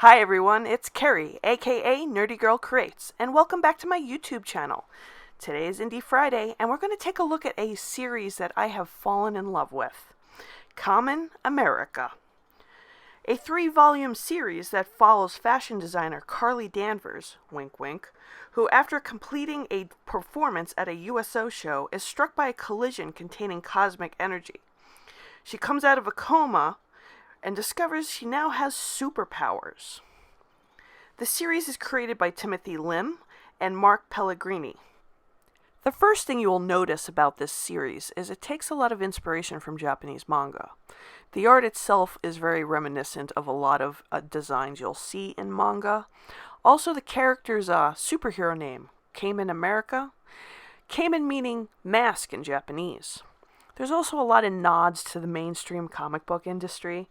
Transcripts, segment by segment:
Hi everyone, it's Carrie, aka Nerdy Girl Creates, and welcome back to my YouTube channel. Today is Indie Friday, and we're going to take a look at a series that I have fallen in love with. Kamen America. A 3-volume series that follows fashion designer Carly Danvers, wink wink, who after completing a performance at a USO show is struck by a collision containing cosmic energy. She comes out of a coma and discovers she now has superpowers. The series is created by Timothy Lim and Mark Pellegrini. The first thing you will notice about this series is it takes a lot of inspiration from Japanese manga. The art itself is very reminiscent of a lot of designs you'll see in manga. Also, the character's superhero name, Kamen America, Kamen meaning mask in Japanese. There's also a lot of nods to the mainstream comic book industry.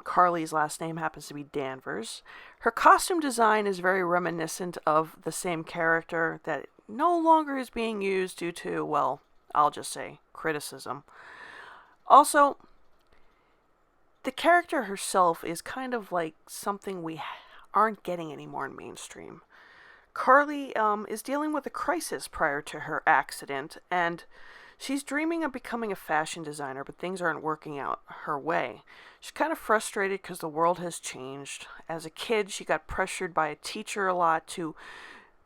Carly's last name happens to be Danvers. Her costume design is very reminiscent of the same character that no longer is being used due to, well, I'll just say, criticism. Also, the character herself is kind of like something we aren't getting anymore in mainstream. Carly is dealing with a crisis prior to her accident, and she's dreaming of becoming a fashion designer, but things aren't working out her way. She's kind of frustrated because the world has changed. As a kid, she got pressured by a teacher a lot to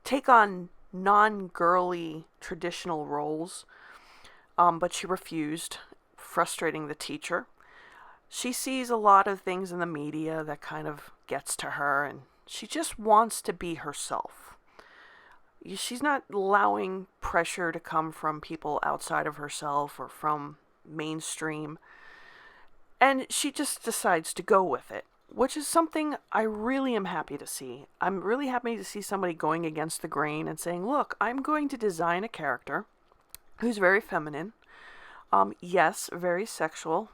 take on non-girly traditional roles, but she refused, frustrating the teacher. She sees a lot of things in the media that kind of gets to her, and she just wants to be herself. She's not allowing pressure to come from people outside of herself or from mainstream. And she just decides to go with it, which is something I really am happy to see. I'm really happy to see somebody going against the grain and saying, look, I'm going to design a character who's very feminine. Yes, very sexual.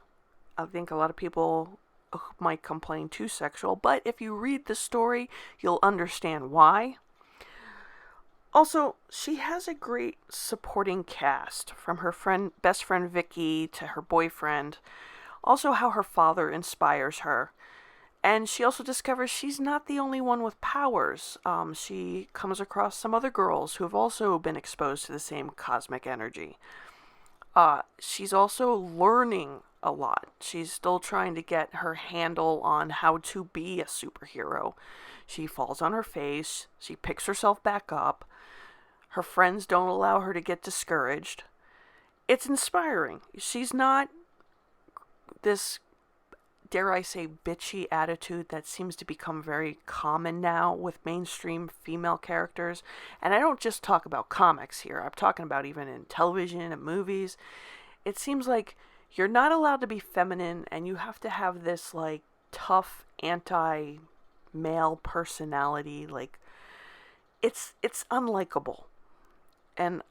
I think a lot of people might complain too sexual, but if you read the story, you'll understand why. Also, she has a great supporting cast, from her best friend Vicky to her boyfriend. Also, how her father inspires her. And she also discovers she's not the only one with powers. She comes across some other girls who have also been exposed to the same cosmic energy. She's also learning a lot. She's still trying to get her handle on how to be a superhero. She falls on her face. She picks herself back up. Her friends don't allow her to get discouraged. It's inspiring. She's not this, dare I say, bitchy attitude that seems to become very common now with mainstream female characters. And I don't just talk about comics here. I'm talking about even in television and movies. It seems like you're not allowed to be feminine and you have to have this, like, tough anti-male personality. Like, it's unlikable. And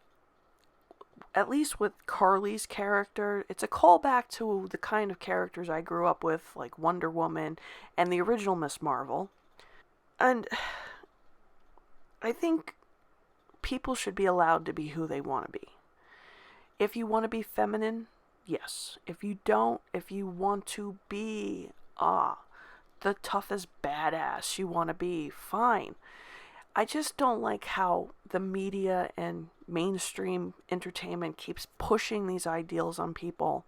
at least with Carly's character, it's a callback to the kind of characters I grew up with, like Wonder Woman and the original Miss Marvel. And I think people should be allowed to be who they want to be. If you want to be feminine, yes. If you don't, if you want to be the toughest badass you want to be, fine. I just don't like how the media and mainstream entertainment keeps pushing these ideals on people.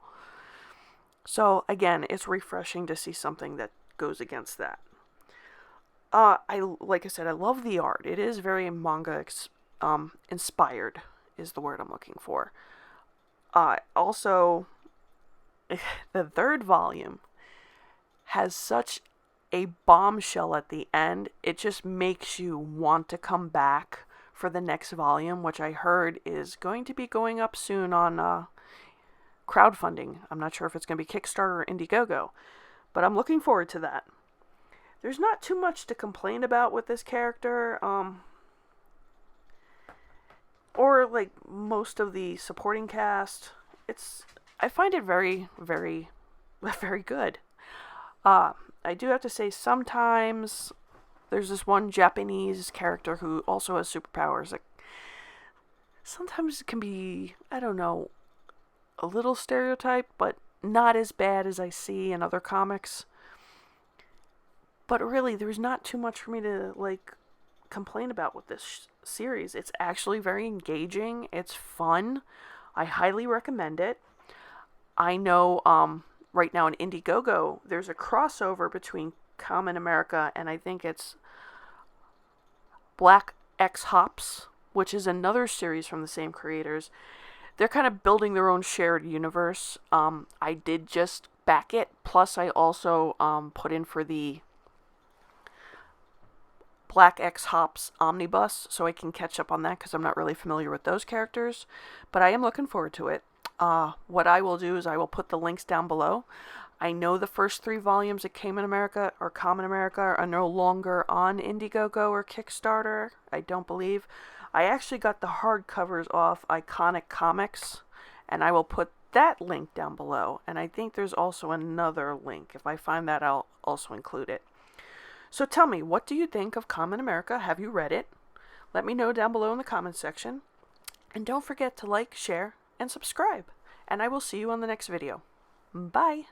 So again, it's refreshing to see something that goes against that. Like I said, I love the art. It is very manga inspired, is the word I'm looking for. Also, the third volume has such a bombshell at the end. It just makes you want to come back for the next volume, which I heard is going to be going up soon on crowdfunding. I'm not sure if it's going to be Kickstarter or Indiegogo, but I'm looking forward to that. There's not too much to complain about with this character, or like most of the supporting cast. I find it very, very, very good. I do have to say, sometimes there's this one Japanese character who also has superpowers. Like, sometimes it can be, I don't know, a little stereotyped, but not as bad as I see in other comics. But really, there's not too much for me to complain about with this series. It's actually very engaging. It's fun. I highly recommend it. I know right now in Indiegogo, there's a crossover between Kamen America and I think it's Black X Hops, which is another series from the same creators. They're kind of building their own shared universe. I did just back it, plus I also put in for the Black X Hops Omnibus, so I can catch up on that because I'm not really familiar with those characters. But I am looking forward to it. What I will do is I will put the links down below. I know the first 3 volumes of Kamen America or Kamen America are no longer on Indiegogo or Kickstarter. I don't believe. I actually got the hardcovers off Iconic Comics, and I will put that link down below. And I think there's also another link. If I find that, I'll also include it. So tell me, what do you think of Kamen America? Have you read it? Let me know down below in the comments section. And don't forget to like, share, and subscribe. And I will see you on the next video. Bye!